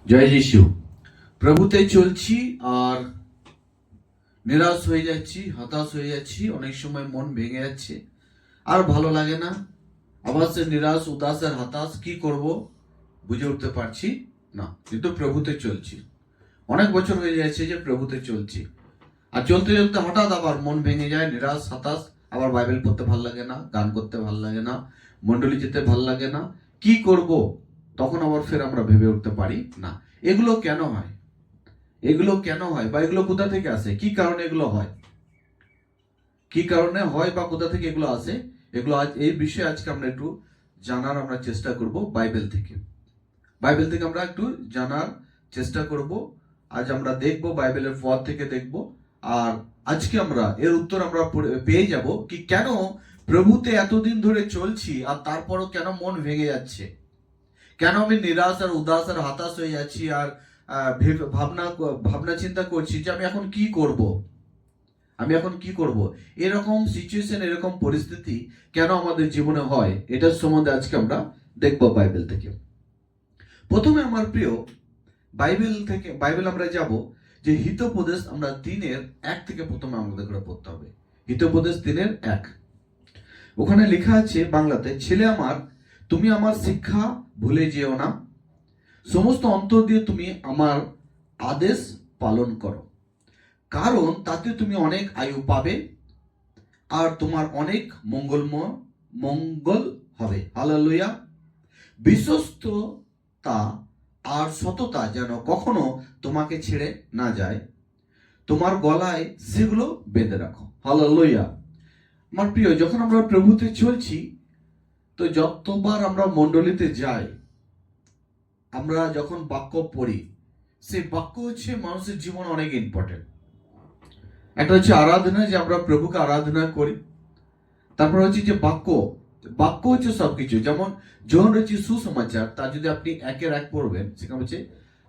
জয় যিশু। প্রভুতে চলছি আর নিরাশ হয়ে যাচ্ছি, হতাশ হয়ে যাচ্ছি, অনেক সময় মন ভেঙে যাচ্ছে, আর ভালো লাগে না। আবার সে নিরাশ, উদাস আর হতাশ, কি করব বুঝে উঠতে পারছি না। কিন্তু প্রভুতে চলছি, অনেক বছর হয়ে যাচ্ছে যে প্রভুতে চলছি, আর চলতে চলতে হঠাৎ আবার মন ভেঙে যায়, নিরাশ, হতাশ। আবার বাইবেল পড়তে ভাল লাগে না, গান করতে ভাল লাগে না, মন্ডলী যেতে ভাল লাগে না, কি করব? তখন আবার ফের আমরা ভেবে উঠতে পারি না। এগুলো কেন হয়? এগুলো কেন হয় বা এগুলো কোথা থেকে আসে? কি কারণে এগুলো হয়? কি কারণে হয় বা কোথা থেকে এগুলো আসে? এগুলো আজ এই বিষয়ে আজকে আমরা একটু জানার চেষ্টা করব বাইবেল থেকে। বাইবেল থেকে আমরা একটু জানার চেষ্টা করব। আজ আমরা দেখব, বাইবেলের পথ থেকে দেখব। আর আজকে আমরা এর উত্তর আমরা পেয়ে যাব কি কেন প্রভুতে এতদিন ধরে চলছি আর তারপরও কেন মন ভেঙে যাচ্ছে, কেন আমি নিরাশ আর উদাস আর হতাশ হয়ে যাচ্ছি, আর ভাবনা ভাবনা চিন্তা করছি যে আমি এখন কি করব, আমি এখন কি করব। এরকম সিচুয়েশন, এরকম পরিস্থিতি কেন আমাদের জীবনে হয়, এটার সম্বন্ধে আজকে আমরা দেখব বাইবেল থেকে। প্রথমে আমার প্রিয়, বাইবেল আমরা যাব যে হিতোপদেশ আমরা 3:1 থেকে প্রথমে আমাদের করে পড়তে হবে। হিতোপদেশ 3:1, ওখানে লেখা আছে বাংলাতে, ছেলে আমার, তুমি আমার শিক্ষা ভুলে যেও না, সমস্ত অন্তর দিয়ে তুমি আমার আদেশ পালন করো, কারণ তাতে তুমি অনেক আয়ু পাবে আর তোমার অনেক মঙ্গল হবে। হালেলুয়া। বিশ্বস্ততা আর সততা যেন কখনো তোমাকে ছেড়ে না যায়, তোমার গলায় সেগুলো বেঁধে রাখো। হালেলুয়া। আমার প্রিয়, যখন আমরা প্রভুতে চলছি, তো যতবার আমরা মণ্ডলীতে যাই, আমরা যখন বাক্য পড়ি, সেই বাক্য হচ্ছে মানুষের জীবন অনেক ইম্পর্টেন্ট। একটা হচ্ছে আরাধনা, যে আমরা প্রভুকে আরাধনা করি। তারপর হচ্ছে যে বাক্য, বাক্য হচ্ছে সবকিছু। যেমন যখন হচ্ছে সুসমাচার, তা যদি আপনি 1:1 পড়বেন, সেখানে হচ্ছে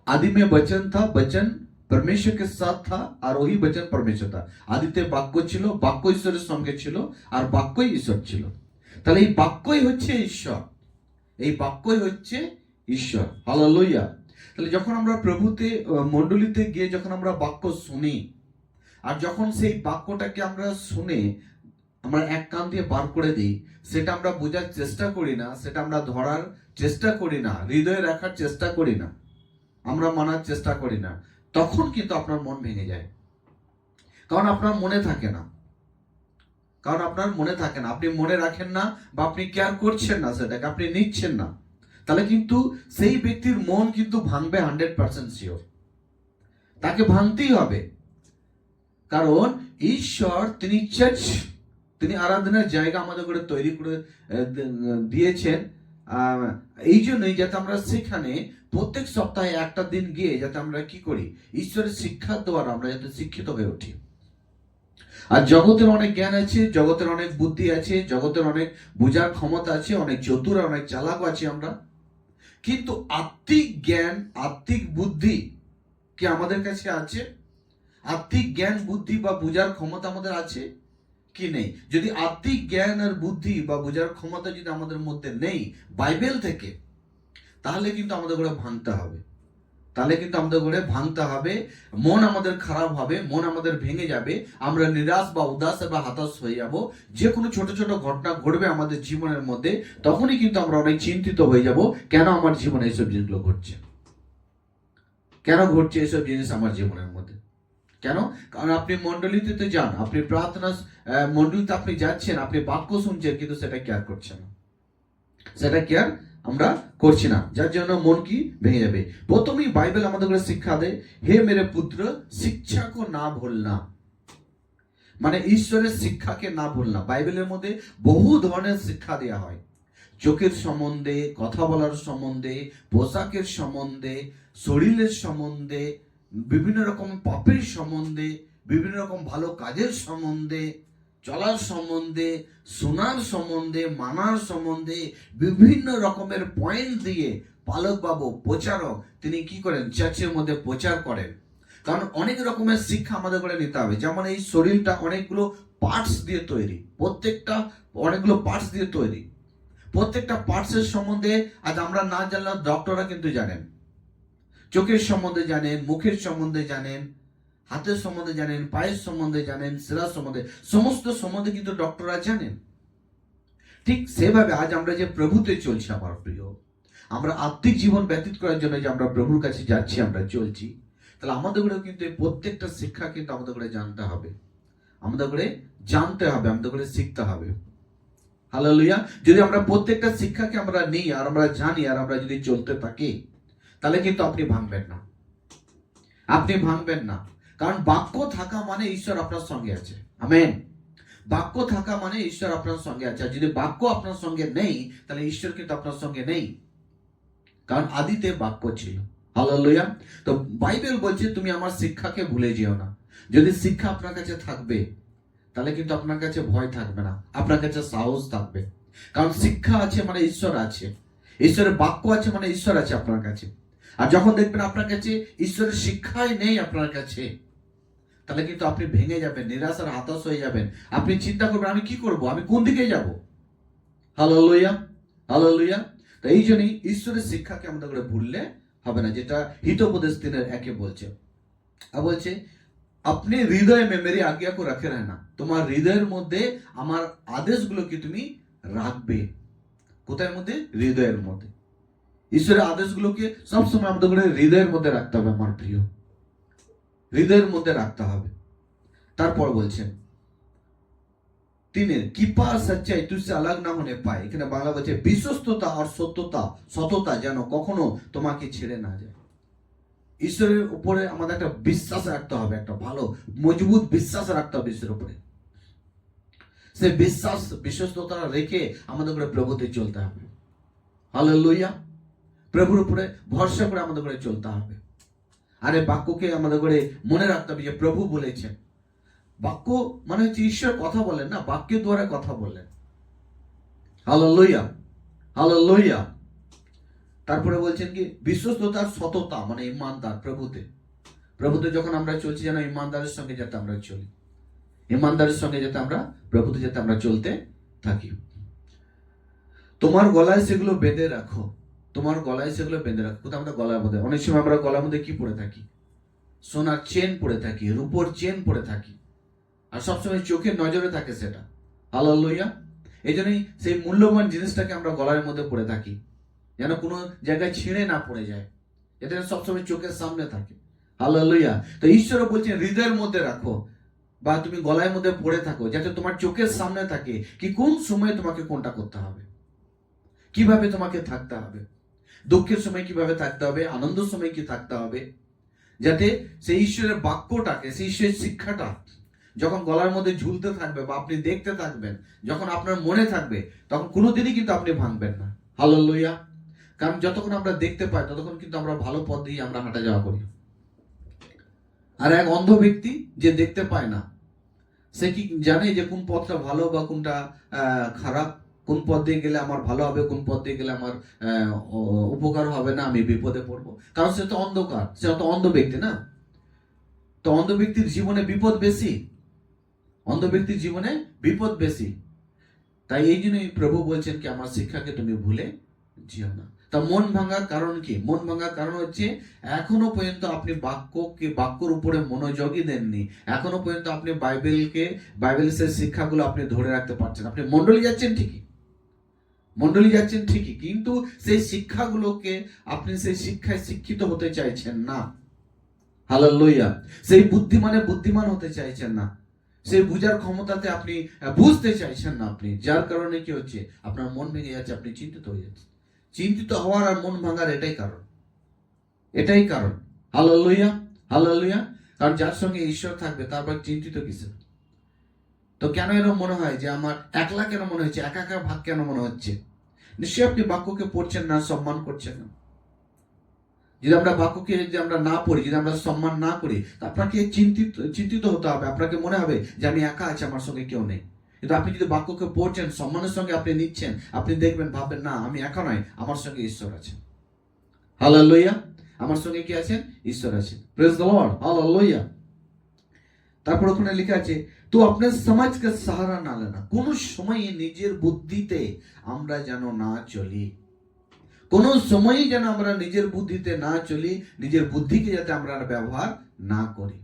आदि में वचन था, वचन परमेश्वर के साथ था আর ওই বচন পরমেশ্বর था। আদিতে বাক্য ছিল, বাক্য ঈশ্বরের সঙ্গে ছিল, আর বাক্যই ঈশ্বর ছিল। তাহলে এই বাক্যই হচ্ছে ঈশ্বর, এই বাক্যই হচ্ছে ঈশ্বর। হালেলুয়া। তাহলে যখন আমরা প্রভুতে মণ্ডলীতে গিয়ে যখন আমরা বাক্য শুনি, আর যখন সেই বাক্যটাকে আমরা শুনে আমরা এক কান দিয়ে বার করে দিই, সেটা আমরা বোঝার চেষ্টা করি না, সেটা আমরা ধরার চেষ্টা করি না, হৃদয়ে রাখার চেষ্টা করি না, আমরা মানার চেষ্টা করি না, তখন কিন্তু আপনার মন ভেঙে যায়। কারণ আপনার মনে থাকে না, কারণ আপনার মনে থাকে না, আপনি মনে রাখেন না, বা আপনি কেয়ার করছেন না, সেটাকে আপনি নিচ্ছেন না। তাহলে কিন্তু সেই ব্যক্তির মন কিন্তু ভাঙবে 100% শিওর, তাকে ভাঙতেই হবে। কারণ ঈশ্বর তিনি চার্চ, তিনি আরাধনার জায়গা আমাদের করে তৈরি করে দিয়েছেন। এই জন্যই যাতে আমরা সেখানে প্রত্যেক সপ্তাহে একটা দিন গিয়ে যাতে আমরা কি করি, ঈশ্বরের শিক্ষার দ্বারা আমরা যাতে শিক্ষিত হয়ে উঠি। আর জগতের অনেক জ্ঞান আছে, জগতের অনেক বুদ্ধি আছে, জগতের অনেক বোঝার ক্ষমতা আছে, অনেক চতুর, অনেক চালাক আছে আমরা, কিন্তু আত্মিক জ্ঞান, আত্মিক বুদ্ধি কি আমাদের কাছে আছে? আত্মিক জ্ঞান, বুদ্ধি বা বোঝার ক্ষমতা আমাদের আছে কি নেই? যদি আত্মিক জ্ঞান আর বুদ্ধি বা বোঝার ক্ষমতা যদি আমাদের মধ্যে নেই বাইবেল থেকে, তাহলে কিন্তু আমাদের করে ভাঙতে হবে, তাহলে কিন্তু আমাদের করে ভাঙতে হবে। মন আমাদের খারাপ হবে, মন আমাদের ভেঙে যাবে, আমরা নিরাশ বা উদাস বা হতাশ হয়ে যাব। যে কোনো ছোট ছোট ঘটনা ঘটবে আমাদের জীবনের মধ্যে, তখনই কিন্তু আমরা অনেক চিন্তিত হয়ে যাব, কেন আমার জীবনে এইসব জিনিসগুলো ঘটছে, কেন ঘটছে এইসব জিনিস আমার জীবনের মধ্যে, কেন? কারণ আপনি মন্ডলীতে তো যান, আপনি প্রার্থনা মন্ডলীতে আপনি যাচ্ছেন, আপনি বাক্য শুনছেন, কিন্তু সেটা কেয়ার করছেন না, সেটা কেয়ার আমরা করছি না, যার জন্য মন কি ভেঙে যাবে। প্রথমেই বাইবেল আমাদের শিক্ষা দেয়, হে মেরে পুত্র শিক্ষা কো না ভুলনা, মানে ঈশ্বরের শিক্ষাকে না ভুলনা। বাইবেলের মধ্যে বহু ধরনের শিক্ষা দেওয়া হয়, চোখের সম্বন্ধে, কথা বলার সম্বন্ধে, পোশাকের সম্বন্ধে, শরীরের সম্বন্ধে, বিভিন্ন রকম পাপের সম্বন্ধে, বিভিন্ন রকম ভালো কাজের সম্বন্ধে, চলার সম্বন্ধে, শোনার সম্বন্ধে, মানার সম্বন্ধে, বিভিন্ন রকমের পয়েন্ট দিয়ে পালক বাবু, প্রচারক, তিনি কি করেন, চার্চের মধ্যে প্রচার করেন। কারণ অনেক রকমের শিক্ষা আমাদের করে নিতে হবে। যেমন এই শরীরটা অনেকগুলো পার্টস দিয়ে তৈরি, প্রত্যেকটা অনেকগুলো পার্টস দিয়ে তৈরি, প্রত্যেকটা পার্টসের সম্বন্ধে আজ আমরা না জানলেও ডক্টররা কিন্তু জানেন। চোখের সম্বন্ধে জানেন, মুখের সম্বন্ধে জানেন, হাতের সম্বন্ধে জানেন, পায়ের সম্বন্ধে জানেন, শিরার সম্বন্ধে, সমস্ত সম্বন্ধে কিন্তু ডক্টররা জানেন। ঠিক সেভাবে আজ আমরা যে প্রভুতে চলছি আমার প্রিয়, আমরা আত্মিক জীবন ব্যতীত করার জন্য যে আমরা প্রভুর কাছে যাচ্ছি, আমরা চলছি, তাহলে আমাদের করে কিন্তু এই প্রত্যেকটা শিক্ষা কিন্তু আমাদের করে জানতে হবে, আমাদের করে জানতে হবে, আমাদের করে শিখতে হবে। হালেলুয়া। যদি আমরা প্রত্যেকটা শিক্ষাকে আমরা নিই আর আমরা জানি আর আমরা যদি চলতে থাকি, তাহলে কিন্তু আপনি ভাঙবেন না, আপনি ভাঙবেন না। কারণ বাক্য থাকা মানে ঈশ্বর আপনার সঙ্গে আছে। আমেন। বাক্য থাকা মানে ঈশ্বর আপনার সঙ্গে আছে। আর যদি বাক্য আপনার সঙ্গে নেই, তাহলে ঈশ্বর কিন্তু আপনার সঙ্গে নেই। কারণ আদিতে বাক্য ছিল। হালেলুয়া। তো বাইবেল বলছে তুমি আমার শিক্ষাকে ভুলে যেও না। যদি শিক্ষা আপনার কাছে থাকবে, তাহলে কিন্তু আপনার কাছে ভয় থাকবে না, আপনার কাছে সাহস থাকবে। কারণ শিক্ষা আছে মানে ঈশ্বর আছে, ঈশ্বরের বাক্য আছে মানে ঈশ্বর আছে আপনার কাছে। আর যখন দেখবেন আপনার কাছে ঈশ্বরের শিক্ষাই নেই আপনার কাছে, তাহলে কিন্তু আপনি ভেঙে যাবেন, নিরাশার হতাশ হয়ে যাবেন। আপনি চিন্তা করবেন আমি কি করব, আমি কোন দিকে যাব। Hallelujah, hallelujah. তো এই জন্যই ঈশ্বরের শিক্ষাকে আমাদের করে ভুললে হবে না, যেটা হিতোপদেশ 3:1 বলছে। আর বলছে আপনি হৃদয় মে মেরি আজ্ঞা কো রাখে रहना, তোমার হৃদয়ের মধ্যে আমার আদেশগুলোকে তুমি রাখবে। কোথায় মধ্যে? হৃদয়ের মধ্যে। ঈশ্বরের আদেশগুলোকে সবসময় আমাদের করে হৃদয়ের মধ্যে রাখতে হবে আমার প্রিয়, হৃদয়ের মধ্যে রাখতে হবে। তারপর বলছেন 3 কৃপা সচ্চাই তুঝসে আলাগ না হনে পায়। এখানে বাংলা বলছে বিশ্বস্ততা আর সততা যেন কখনো তোমাকে ছেড়ে না যায়। ঈশ্বরের উপরে আমাদের একটা বিশ্বাস রাখতে হবে, একটা ভালো মজবুত বিশ্বাস রাখতে হবে ঈশ্বরের উপরে। সে বিশ্বাস বিশ্বস্ততা রেখে আমাদের উপরে প্রভুতে চলতে হবে। হালেলুয়া। প্রভুর উপরে ভরসা করে আমাদের করে চলতে হবে। আরে বাক্যকে আমাদের করে মনে রাখতে হবে যে প্রভু বলেছেন। বাক্য মানে হচ্ছে ঈশ্বর কথা বলেন না, বাক্যের দ্বারা কথা বলেন। Hallelujah, hallelujah. তারপরে বলছেন কি বিশ্বস্ততার সততা মানে ইমানদার প্রভুতে। প্রভুতে যখন আমরা চলছি যেন ইমানদারের সঙ্গে যাতে আমরা চলি, ইমানদারের সঙ্গে যাতে আমরা প্রভুতে যাতে আমরা চলতে থাকি। তোমার গলায় সেগুলো বেঁধে রাখো, তোমার গলায় সেগুলো বেঁধে রাখো। কোথাও আমাদের গলার মধ্যে, অনেক সময় আমরা গলার মধ্যে কি পরে থাকি? সোনার চেন পরে থাকি, রূপোর চেন পরে থাকি, আর সবসময় চোখের নজরে থাকে সেটা। হালেলুয়া। এই জন্যই সেই মূল্যবান জিনিসটাকে আমরা গলার মধ্যে পরে থাকি, যেন কোনো জায়গায় ছিঁড়ে না পড়ে যায়, এটা সবসময় চোখের সামনে থাকে। হালেলুয়া। তো ঈশ্বর বলছেন হৃদয়ের মধ্যে রাখো বা তুমি গলার মধ্যে পড়ে থাকো, যাতে তোমার চোখের সামনে থাকে কি কোন সময় তোমাকে কোনটা করতে হবে, কিভাবে তোমাকে থাকতে হবে, দুঃখের সময় কিভাবে থাকতে হবে, আনন্দের সময় কি থাকতে হবে, যাতে সেই ঈশ্বরের বাক্যটাকে, সেই ঈশ্বরের শিক্ষাটা যখন গলার মধ্যে ঝুলতে থাকবে বা আপনি দেখতে থাকবেন, যখন আপনার মনে থাকবে, তখন কোনোদিনই কিন্তু আপনি ভাঙবেন না। হালেলুয়া। কারণ যতক্ষণ আমরা দেখতে পাই ততক্ষণ কিন্তু আমরা ভালো পথ দিয়ে আমরা হাঁটা যাওয়া করি। আর এক অন্ধ ব্যক্তি যে দেখতে পায় না, সে কি জানে যে কোন পথটা ভালো বা কোনটা খারাপ, কোন পথ দিয়ে গেলে আমার ভালো হবে, কোন পথ দিয়ে গেলে আমার উপকার হবে না, আমি বিপদে পড়বো? কারণ সে তো অন্ধকার, সে তো অন্ধ ব্যক্তি না। তো অন্ধ ব্যক্তির জীবনে বিপদ বেশি, অন্ধ ব্যক্তির জীবনে বিপদ বেশি। তাই এই জন্যই প্রভু বলছেন কি আমার শিক্ষাকে তুমি ভুলে যেও না। তা মন ভাঙার কারণ কি? মন ভাঙার কারণ হচ্ছে এখনো পর্যন্ত আপনি বাক্যর উপরে মনোযোগই দেননি, এখনো পর্যন্ত আপনি বাইবেলের শিক্ষাগুলো আপনি ধরে রাখতে পারছেন। আপনি মন্ডলী যাচ্ছেন ঠিকই, মন্ডলী যাচ্ছেন ঠিকই, কিন্তু সেই শিক্ষাগুলোকে আপনি সেই শিক্ষায় শিক্ষিত হতে চাইছেন না। হালেলুয়া। সেই বুদ্ধিমান হতে চাইছেন না, সেই বুঝার ক্ষমতাতে আপনি বুঝতে চাইছেন না আপনি, যার কারণে কি হচ্ছে আপনার মন ভেঙে যাচ্ছে, আপনি চিন্তিত হয়ে যাচ্ছেন। চিন্তিত হওয়ার আর মন ভাঙার এটাই কারণ, এটাই কারণ। Hallelujah, hallelujah. কারণ যার সঙ্গে ঈশ্বর থাকবে তারপর চিন্তিত কিসের? তো কেন এরকম মনে হয় যে আমার একলা কেন মনে হচ্ছে, একা একা ভাগ কেন মনে হচ্ছে? নিশ্চয়ই আপনি বাক্যকে পড়ছেন না, সম্মান করছেন না। যদি আমরা বাক্যকে যদি আমরা না পড়ি, যদি আমরা সম্মান না করি, আপনাকে চিন্তিত হতে হবে, আপনাকে মনে হবে যে আমি একা আছি, আমার সঙ্গে কেউ নেই। কিন্তু আপনি যদি বাক্যকে পড়ছেন, সম্মানের সঙ্গে আপনি নিচ্ছেন, আপনি দেখবেন, ভাববেন না আমি একা নয়, আমার সঙ্গে ঈশ্বর আছেন। হালেলুয়া। আমার সঙ্গে কি আছেন? ঈশ্বর আছেন। Praise the Lord. হালেলুয়া। তারপর ওখানে লেখা আছে তো আপনার সমাজকে সাহারা না লেনা, কোন সময় নিজের বুদ্ধিতে আমরা যেন না চলি, কোনো সময়ই যেন আমরা নিজের বুদ্ধিতে না চলি, নিজের বুদ্ধিকে যাতে আমরা ব্যবহার না করি।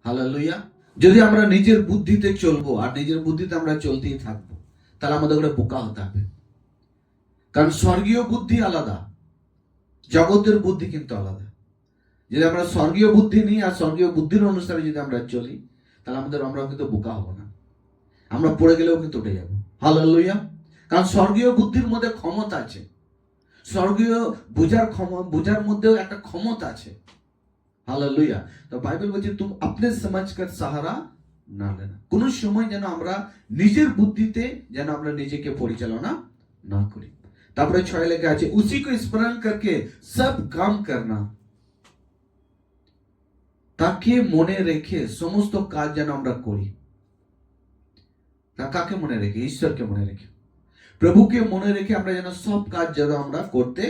হালেলুয়া। যদি আমরা নিজের বুদ্ধিতে চলবো আর নিজের বুদ্ধিতে আমরা চলতেই থাকবো, তাহলে আমাদের করে বোকা হতে হবে। কারণ স্বর্গীয় বুদ্ধি আলাদা, জগতের বুদ্ধি কিন্তু আলাদা। যদি আমরা স্বর্গীয় বুদ্ধি নিই আর স্বর্গীয় বুদ্ধির অনুসারে যদি আমরা চলি, তাহলে আমরা কিন্তু বোকা হব না, আমরা পড়ে গেলেও কিন্তু উঠে যাবো। হালেলুয়া। কারণ স্বর্গীয় বুদ্ধির মধ্যে ক্ষমতা আছে, স্বর্গীয় বুঝার মধ্যেও একটা ক্ষমতা আছে। হালেলুয়া। তো বাইবেল বলছে তুমি আপনি সমাজকার সাহারা না লেনা। কোন সময় যেন আমরা নিজের বুদ্ধিতে যেন আমরা নিজেকে পরিচালনা না করি। তারপরে 6 লেখা আছে উসি কো স্মরণ করকে সব কাম করনা, তাকে মনে রেখে সমস্ত কাজ যেন আমরা করি। তা কাকে মনে রেখে? ঈশ্বরকে মনে রেখে, প্রভুকে মনে রেখে আমরা যেন সব কাজ যেন আমরা করতে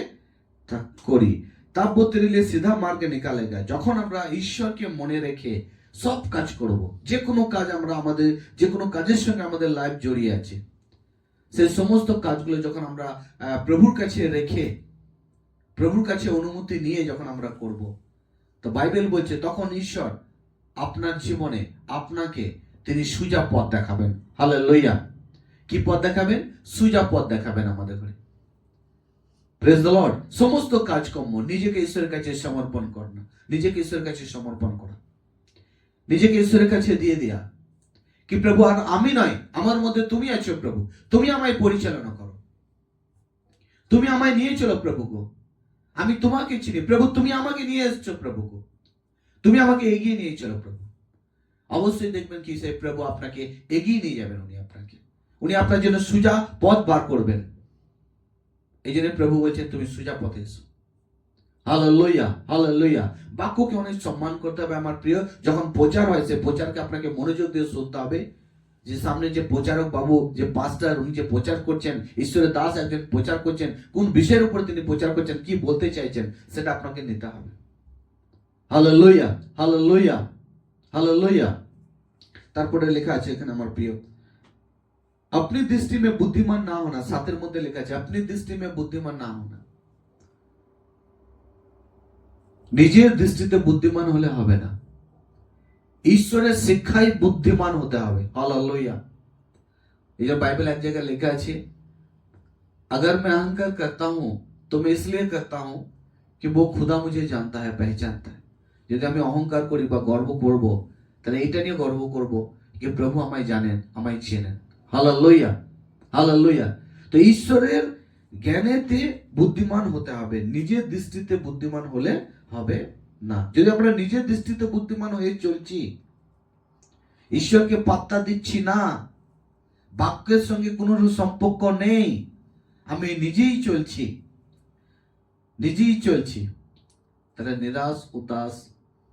করি। তা বলতে গেলে সিধা মার্গে নিকালেগা। যখন আমরা ঈশ্বরকে মনে রেখে সব কাজ করব, যে কোনো কাজ আমাদের যে কোনো কাজের সঙ্গে আমাদের লাইফ জড়িয়ে আছে, সেই সমস্ত কাজগুলো যখন আমরা প্রভুর কাছে রেখে, প্রভুর কাছে অনুমতি নিয়ে যখন আমরা করব, তো বাইবেল বলছে তখন ঈশ্বর আপনার জীবনে আপনাকে তিনি সোজা পথ দেখাবেন। হালেলুয়া। কি পথ দেখাবেন? সোজা পথ দেখাবেন আমাদের ঘরে। Praise the Lord. সমস্ত কাজকর্ম নিজেকে ঈশ্বরের কাছে সমর্পণ করা, নিজেকে ঈশ্বরের কাছে সমর্পণ করা, নিজেকে ঈশ্বরের কাছে দিয়ে দেয়া। কি প্রভু আর আমি নয়, আমার মধ্যে তুমি আছো প্রভু, তুমি আমায় পরিচালনা করো, তুমি আমায় নিয়ে চলো প্রভু গো, আমি তোমাকে চিনি প্রভু, তুমি আমাকে নিয়ে এসছো প্রভু গো, তুমি আমাকে এগিয়ে নিয়ে চলো প্রভু। অবশ্যই দেখবেন কি সেই প্রভু আপনাকে এগিয়ে নিয়ে যাবেন, উনি আপনার জন্য সোজা পথ বার করবেন। এই জন্য প্রভু বলছেন তুমি সোজা পথে এসো। Hallelujah, hallelujah. বাক্যকে অনেক সম্মান করতে হবে আমার প্রিয়। যখন প্রচার হয় সে প্রচারকে আপনাকে মনোযোগ দিয়ে শুনতে হবে। যে সামনে যে প্রচারক বাবু, যে পাস্টার, উনি যে প্রচার করছেন, ঈশ্বরের দাস একজন প্রচার করছেন, কোন বিষয়ের উপরে তিনি প্রচার করছেন, কি বলতে চাইছেন, সেটা আপনাকে নিতে হবে। Hallelujah, hallelujah, hallelujah. তারপরে লেখা আছে এখানে আমার প্রিয়, अपनी दृष्टि में बुद्धिमान ना होना। 7 মধ্যে লেখা আছে अपनी दृष्टि में बुद्धिमान ना होना। নিজের দৃষ্টিতে বুদ্ধিমান হলে হবে না, ঈশ্বরের শিক্ষায় বুদ্ধিমান হতে হবে। হালেলুয়া। এই যে বাইবেল এক জায়গায় লেখা আছে अगर मैं अहंकार करता हूं तो मैं इसलिए करता हूं कि वो खुदा मुझे जानता है, पहचानता है। যদি আমি অহংকার করি বা গর্ব করব, তাহলে এটা নিয়ে গর্ব করব যে প্রভু আমায় জানেন, আমায় চেনেন। Hallelujah, hallelujah. তো ঈশ্বরের জ্ঞানেতে বুদ্ধিমান হতে হবে, নিজের দৃষ্টিতে বুদ্ধিমান হলে হবে না। যদি আমরা নিজের দৃষ্টিতে বুদ্ধিমান হয়ে চলছি, ঈশ্বরকে পাত্তা দিচ্ছি না, বাক্যের সঙ্গে কোনো সম্পর্ক নেই, আমি নিজেই চলছি, তাহলে নিরাশ,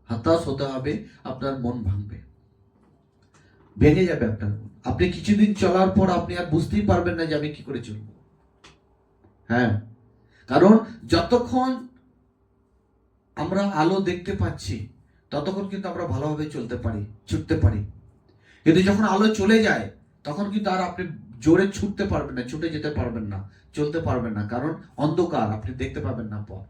হতাশ হতে হবে, আপনার মন ভেঙে যাবে আপনার মন। আপনি কিছুদিন চলার পর আপনি আর বুঝতেই পারবেন না যে আমি কি করে চলবো। হ্যাঁ, কারণ যতক্ষণ আমরা আলো দেখতে পাচ্ছি ততক্ষণ কিন্তু আমরা ভালোভাবে চলতে পারি, ছুটতে পারি। কিন্তু যখন আলো চলে যায় তখন কিন্তু আর আপনি জোরে ছুটতে পারবেন না, ছুটে যেতে পারবেন না, চলতে পারবেন না, কারণ অন্ধকার, আপনি দেখতে পাবেন না পথ।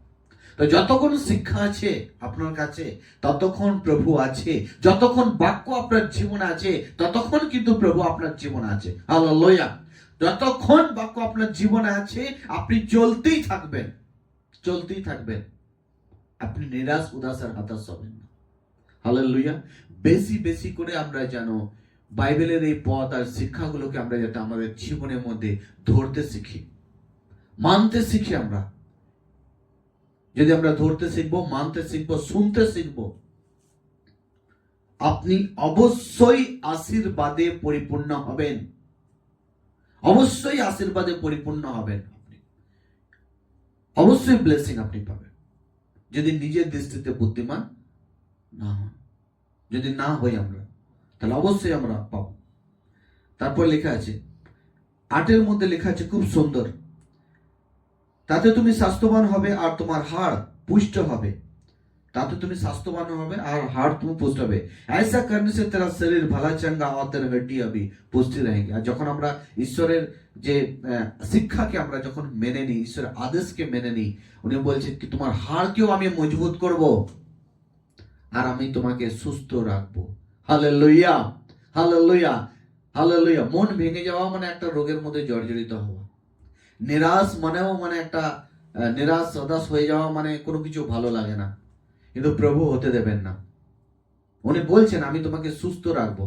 তো যতক্ষণ শিক্ষা আছে আপনার কাছে ততক্ষণ প্রভু আছে, যতক্ষণ বাক্য আপনার জীবনে আছে ততক্ষণ কিন্তু প্রভু আপনার জীবনে আছে। হালেলুয়া। যতক্ষণ বাক্য আপনার জীবনে আছে আপনি চলতেই থাকবেন, আপনি নিরাশ, উদাস আর হতাশ হবেন না। হালেলুয়া। বেশি করে আমরা যেন বাইবেলের এই পথ আর শিক্ষাগুলোকে আমরা যাতে আমাদের জীবনের মধ্যে ধরতে শিখি, মানতে শিখি। আমরা যদি আমরা ধরতে শিখবো, মানতে শিখবো, শুনতে শিখবো, আপনি অবশ্যই আশীর্বাদে পরিপূর্ণ হবেন, অবশ্যই আশীর্বাদে পরিপূর্ণ হবেন, অবশ্যই ব্লেসিং আপনি পাবেন। যদি নিজের দৃষ্টিতে বুদ্ধিমান না হন, যদি না হই আমরা, তাহলে অবশ্যই আমরা পাবো। তারপর লেখা আছে 8 মধ্যে লেখা আছে খুব সুন্দর, তাতে তুমি স্বাস্থ্যবান হবে আর তোমার হাড় পুষ্ট হবে, তাতে তুমি স্বাস্থ্যবান হবে আর হাড় তুমি পুষ্ট হবে। ऐसा करने से तेरा शरीर भला चंगा और तेरा हड्डी अभी पुष्टि रहेंगे। আর যখন আমরা ঈশ্বরের যে শিক্ষাকে আমরা যখন মেনে নিই, ঈশ্বরের আদেশকে মেনে নিই, উনি বলছেন কি তোমার হাড়কেও আমি মজবুত করব আর আমি তোমাকে সুস্থ রাখবো। Hallelujah, hallelujah, hallelujah. মন ভেঙে যাওয়া মানে একটা রোগের মধ্যে জর্জরিত হওয়া। নিরাশ মানেও মানে একটা নিরাশ হতাশ হয়ে যাওয়া মানে কোনো কিছু ভালো লাগে না, কিন্তু প্রভু হতে দেবেন না। উনি বলছেন আমি তোমাকে সুস্থ রাখবো।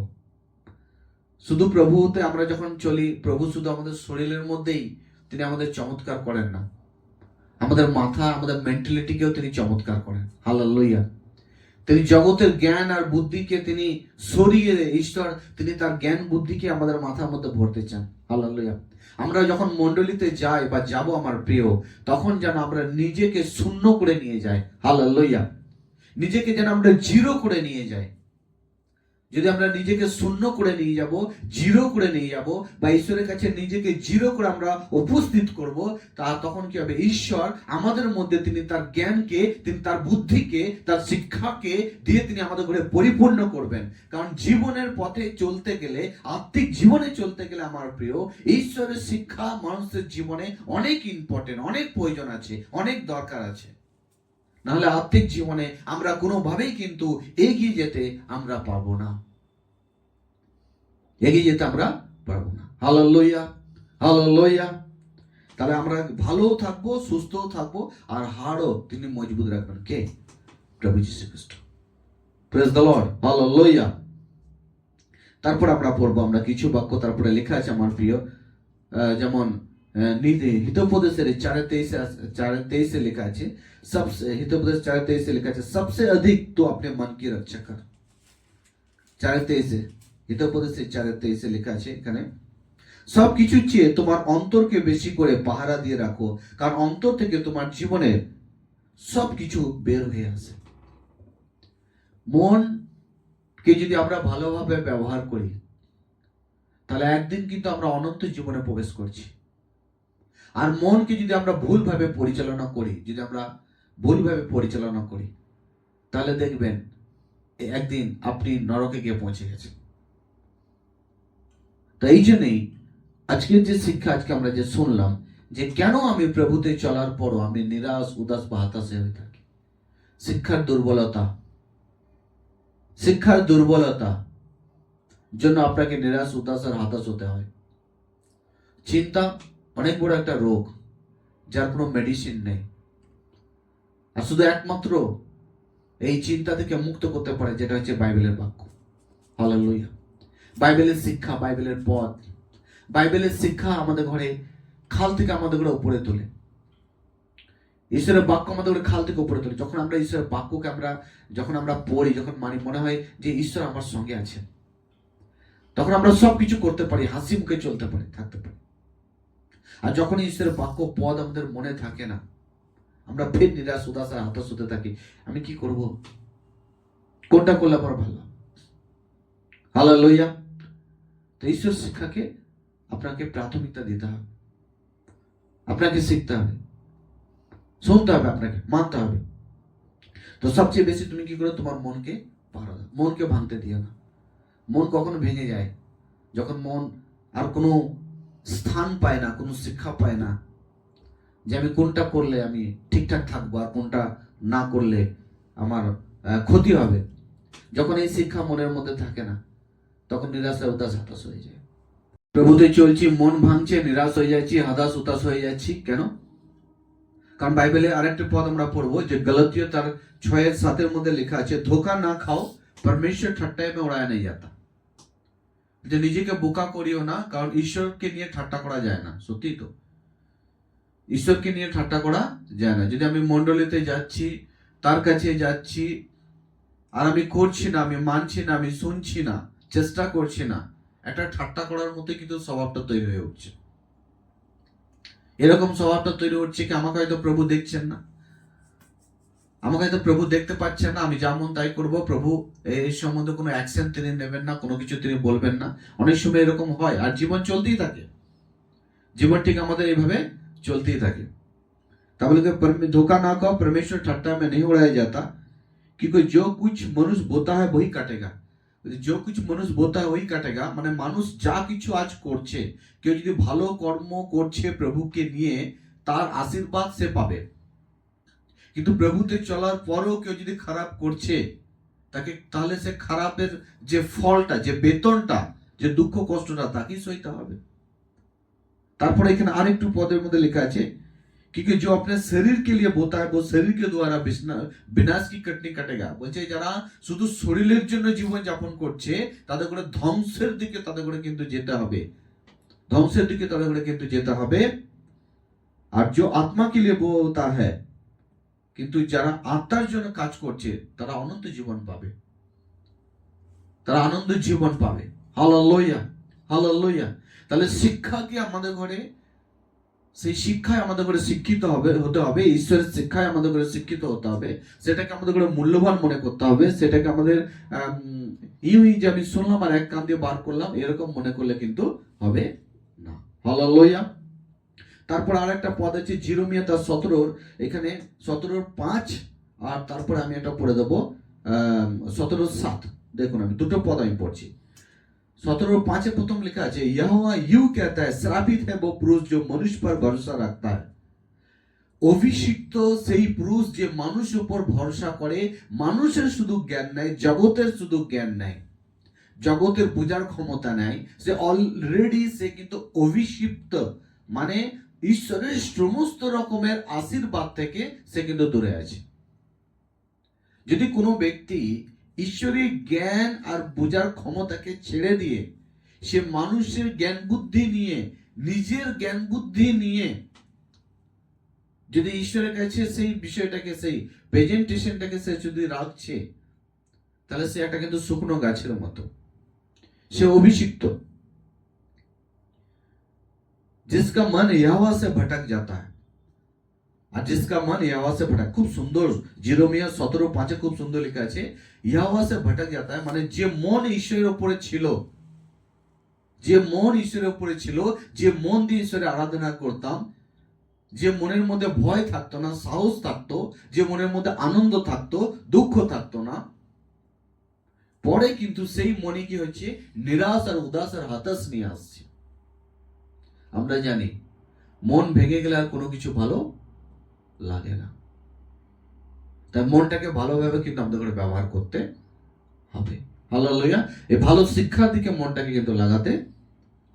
শুধু প্রভুতে আমরা যখন চলি, প্রভু শুধু আমাদের শরীরের মধ্যেই তিনি আমাদের চমৎকার করেন না, আমাদের মাথা, আমাদের মেন্টালিটিকেও তিনি চমৎকার করেন। হালেলুয়া। তিনি জগতের জ্ঞান আর বুদ্ধিকে তিনি সরিয়ে ঈশ্বর তিনি তার জ্ঞান বুদ্ধিকে আমাদের মাথার মধ্যে ভরতে চান। হালেলুয়া। আমরা যখন মণ্ডলীতে যাই বা যাব আমার প্রিয়, তখন যেন আমরা নিজেকে শূন্য করে নিয়ে যাই। হালেলুয়া। নিজেকে যেন আমরা জিরো করে নিয়ে যাই। যদি আমরা নিজেকে শূন্য করে নিয়ে যাব, জিরো করে নিয়ে যাব, বা ঈশ্বরের কাছে নিজেকে জিরো করে আমরা উপস্থিত করব, তা তখন কি হবে? ঈশ্বর আমাদের মধ্যে তিনি তার জ্ঞানকে, তিনি তার বুদ্ধিকে, তার শিক্ষাকে দিয়ে তিনি আমাদের ঘরে পরিপূর্ণ করবেন। কারণ জীবনের পথে চলতে গেলে, আত্মিক জীবনে চলতে গেলে আমার প্রিয়, ঈশ্বরের শিক্ষা মানুষের জীবনে অনেক ইম্পর্টেন্ট, অনেক প্রয়োজন আছে, অনেক দরকার আছে। নাহলে আত্মিক জীবনে আমরা কোনোভাবেই কিন্তু এগিয়ে যেতে আমরা পারবো না, এগিয়ে যেতে আমরা পারবো না। Hallelujah, hallelujah. তাহলে আমরা ভালোও থাকবো, সুস্থও থাকবো, আর হাড়ও তিনি মজবুত রাখবেন। কে? প্রভু যীশু খ্রিস্ট। Praise the Lord. হালেলুয়া। তারপর আমরা পড়বো আমরা কিছু বাক্য, তারপরে লেখা আছে আমার প্রিয়, যেমন हितोपदेशेर 4:23 लिखा है, सबसे हितोपदेश 4:23 लिखा है, सबसे अधिक तो अपने मन की रक्षा कर। 4:23 हितोपदेश 4:23 लिखा है এখানে, সব কিছু চেয়ে তোমার অন্তরকে বেশি করে পাহারা দিয়ে রাখো, কারণ অন্তর থেকে তোমার জীবনের সব কিছু বের হয়ে আসে। মনকে যদি আমরা ভালোভাবে ব্যবহার করি, তাহলে একদিন কিন্তু আমরা অনন্ত জীবনে প্রবেশ করছি। আর মনকে যদি আমরা ভুলভাবে পরিচালনা করি, যদি আমরা ভুলভাবে পরিচালনা করি, তাহলে দেখবেন একদিন আপনি নরকে গিয়ে পৌঁছে গেছেন। তো এই জন্যই আজকের যে শিক্ষা, আজকে আমরা যে শুনলাম, যে কেন আমি প্রভুতে চলার পরও আমি নিরাশ, উদাস বা হতাশে হয়ে থাকি। শিক্ষার দুর্বলতা, শিক্ষার দুর্বলতা জন্য আপনাকে নিরাশ, উদাস আর হতাশ হতে হয়। চিন্তা অনেক বড় একটা রোগ, যার কোনো মেডিসিন নেই। আর শুধু একমাত্র এই চিন্তা থেকে মুক্ত করতে পারে যেটা হচ্ছে বাইবেলের বাক্য। হালেলুয়া। বাইবেলের শিক্ষা, বাইবেলের পথ, বাইবেলের শিক্ষা আমাদের ঘরে খাল থেকে আমাদের ঘরে উপরে তোলে। ঈশ্বরের বাক্য আমাদের ঘরে খাল থেকে উপরে তোলে। যখন আমরা ঈশ্বরের বাক্যকে যখন আমরা পড়ি, যখন মানি, মনে হয় যে ঈশ্বর আমার সঙ্গে আছেন, তখন আমরা সবকিছু করতে পারি, হাসি মুখে চলতে পারি, থাকতে পারি। আর যখন ঈশ্বরের বাক্য পদ আমাদের মনে থাকে না, আমরা ফের নিরাশ, উদাস আর হতাশ হতে থাকি। আমি কি করব? কোনটা করলে আমার ভালো? হালেলুয়া। তো ঈশ্বর শিক্ষাকে আপনাকে প্রাথমিকতা দিতে হবে, আপনাকে শিখতে হবে, শুনতে হবে, আপনাকে মানতে হবে। তো সবচেয়ে বেশি তুমি কি করো? তোমার মনকে পাহারা দাও, মনকে ভাঙতে দিও না। মন কখনো ভেঙে যায় যখন মন আর কোনো স্থান পায় না, কোনো শিক্ষা পায় না, যে আমি কোনটা করলে আমি ঠিকঠাক থাকবো আর কোনটা না করলে আমার ক্ষতি হবে। যখন এই শিক্ষা মনের মধ্যে থাকে না, তখন নিরাশা, উদাস, হতাশ হয়ে যায়। প্রভুতে চলছি, মন ভাঙছে, নিরাশ হয়ে যাচ্ছি, হতাশ, উদাস হয়ে যাচ্ছি। কেন? কারণ বাইবেলে আরেকটা পদ আমরা পড়বো, যে গলাতীয় তার 6:7 মধ্যে লেখা আছে, ধোকা না খাও, परमेश्वर ঠাট্টায় में उड़ाया नहीं जाता। যে নিজেকে বোকা করিও না, কারণ ঈশ্বরকে নিয়ে ঠাট্টা করা যায় না। সত্যি তো, ঈশ্বরকে নিয়ে ঠাট্টা করা যায় না। যদি আমি মণ্ডলীতে যাচ্ছি, তার কাছে যাচ্ছি, আর আমি করছি না, আমি মানছি না, আমি শুনছি না, চেষ্টা করছি না, একটা ঠাট্টা করার মতো কিন্তু স্বভাবটা তৈরি হয়ে উঠছে। এরকম স্বভাবটা তৈরি হচ্ছে কি, আমাকে হয়তো প্রভু দেখছেন না, আমাকে হয়তো প্রভু দেখতে পাচ্ছেন না, আমি যেমন তাই করব, প্রভু এই সম্বন্ধে কোনো অ্যাকশন তিনি নেবেন না, কোনো কিছু তিনি বলবেন না। অনেক সময় এরকম হয়, আর জীবন চলতেই থাকে, জীবন ঠিক আমাদের এইভাবে চলতেই থাকে। তাহলে ধোকা না খাও, परमेश्वर ठट्टा में नहीं उड़ाया जाता। क्योंकि जो कुछ मनुष्य बोता है वही काटेगा। जो कुछ मनुष्য बोता है वही কাটেগা, মানে মানুষ যা কিছু আজ করছে, কেউ যদি ভালো কর্ম করছে প্রভুকে নিয়ে, তার আশীর্বাদ সে পাবে। কিন্তু প্রভুতে চলার পরও কেউ যদি খারাপ করছে, তাকে তাহলে সে খারাপের যে ফলটা, যে বেতনটা, যে দুঃখ কষ্টটা তাকেই সইতে হবে। তারপরে এখানে আরেকটু পদের মধ্যে লেখা আছে, क्योंकि जो अपने शरीर के लिए बोता है वो शरीर के द्वारा विनाश की कटनी काटेगा। বলছে যারা শুধু শরীরের জন্য জীবন যাপন করছে, তাদের করে ধ্বংসের দিকে তাদের করে কিন্তু যেতে হবে, ধ্বংসের দিকে তাদের করে কিন্তু যেতে হবে। আর जो आत्मा के लिए बोता है, কিন্তু যারা আত্মার জন্য কাজ করছে তারা অনন্ত জীবন পাবে, তারা আনন্দ জীবন পাবে। Hallelujah, hallelujah. তাহলে শিক্ষা কি আমাদের ঘরে, সেই শিক্ষায় আমাদের করে শিক্ষিত হতে হবে, ঈশ্বরের শিক্ষায় আমাদের করে শিক্ষিত হতে হবে, সেটাকে আমাদের করে মূল্যবান মনে করতে হবে, সেটাকে আমাদের ইউই যে আমি শুনলাম আর এক কান দিয়ে বার করলাম এরকম মনে করলে কিন্তু হবে না। হালেলুয়া। তারপর আর একটা পদ আছে জিরোমিয়া তার 17, এখানে 17:5, আর তারপরে আমি এটা পড়ে দেবো 17:7। দেখুন আমি দুটো পদ আমি পড়ছি। 17:5 प्रथम लिखा है, यहोवा यूं कहता है, श्रापित है वो पुरुष जो मनुष्य पर भरोसा रखता है। অভিষিক্ত সেই পুরুষ যে মানুষের উপর ভরসা করে, মানুষের শুধু জ্ঞান নাই, জগতের শুধু জ্ঞান নাই, জগতের বোঝার ক্ষমতা নাই, সে অলরেডি সে কিন্তু অভিষিক্ত, মানে ঈশ্বরের সমস্ত রকমের আশীর্বাদ থেকে সে কিন্তু দূরে আছে। যদি কোনো ব্যক্তি ঈশ্বরের জ্ঞান আর বোঝার ক্ষমতাকে ছেড়ে দিয়ে সে মানুষের জ্ঞান বুদ্ধি নিয়ে, নিজের জ্ঞান বুদ্ধি নিয়ে যদি ঈশ্বরের কাছে সেই বিষয়টাকে, সেই প্রেজেন্টেশনটাকে সে যদি রাখছে, তাহলে সে একটা কিন্তু শুকনো গাছের মতো, সে অভিষিক্ত। जिसका मन यहोवा से भटक जाता है, আর जिसका मन यहोवा से भटक, খুব সুন্দর জিরোমিয়া 17:5 খুব সুন্দর লেখা আছে, यहोवा से भटक जाता है, মানে যে মন ঈশ্বরের উপরে ছিল, যে মন ঈশ্বরের উপরে ছিল, যে মন দিয়ে ঈশ্বরের আরাধনা করতাম, যে মনের মধ্যে ভয় থাকতো না, সাহস থাকতো, যে মনের মধ্যে আনন্দ থাকতো, দুঃখ থাকতো না, পরে কিন্তু সেই মনে কি হচ্ছে, নিরাশ আর উদাস আর হতাশ নিয়ে আসছে। আমরা জানি মন ভেঙে গেলে আর কোনো কিছু ভালো লাগে না, তাই মনটাকে ভালোভাবে কিন্তু আমাদের করে ব্যবহার করতে হবে। হালেলুয়া। এই ভালো শিক্ষার দিকে মনটাকে কিন্তু লাগাতে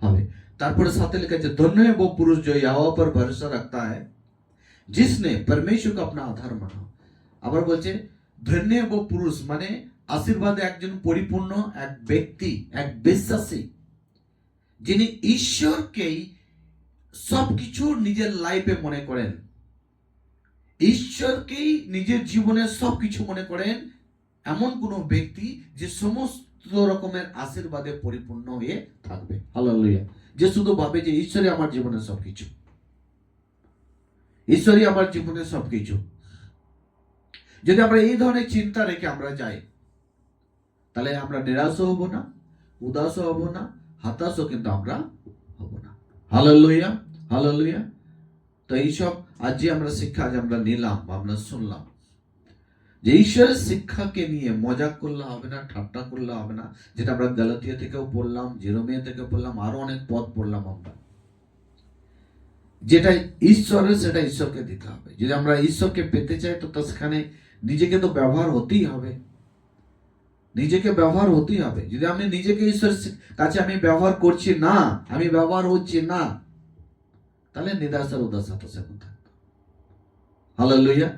হবে। তারপরে সাথে লেখা আছে, धन्य है वो पुरुष जो यहोवा पर भरोसा रखता है, जिसने परमेश्वर को अपना आधार माना। আবার বলছে ধন্য है वो पुरुष, মানে আশীর্বাদে একজন পরিপূর্ণ এক ব্যক্তি, এক বিশ্বাসী, যিনি ঈশ্বরকেই সবকিছু নিজের লাইফে মনে করেন, ঈশ্বরকেই নিজের জীবনে সবকিছু মনে করেন, এমন কোন ব্যক্তি যে সমস্ত রকমের আশীর্বাদে পরিপূর্ণ হয়ে থাকবে। হালেলুয়া। যে শুধু ভাবে যে ঈশ্বরই আমার জীবনে সবকিছু, ঈশ্বরই আমার জীবনে সবকিছু। যদি আমরা এই ধরনের চিন্তা রেখে আমরা যাই, তাহলে আমরা নিরাশও হব না, উদাসও হব না, হতাশও কিন্তু আমরা হব না। Hallelujah, hallelujah. তো এইসব আজ যে আমরা শিক্ষা আজ আমরা নিলাম, আমরা শুনলাম, যে ঈশ্বরের শিক্ষাকে নিয়ে মজাক করলে হবে না, ঠাট্টা করলে হবে না, যেটা আমরা গালাতিয়া থেকেও পড়লাম, জেরোমিয়া থেকে পড়লাম, আরো অনেক পদ পড়লাম আমরা। যেটা ঈশ্বরের সেটা ঈশ্বরকে দিতে হবে। যদি আমরা ঈশ্বরকে পেতে চাই তো সেখানে নিজেকে তো ব্যবহার হতেই হবে, নিজেকে ব্যবহার হতেই হবে। যদি আমি নিজেকে ঈশ্বরের কাছে আমি ব্যবহার করছি না, আমি ব্যবহার হচ্ছি না, তাহলে নিরাশার উদাস হতাশা থাকতো। হালেলুয়া।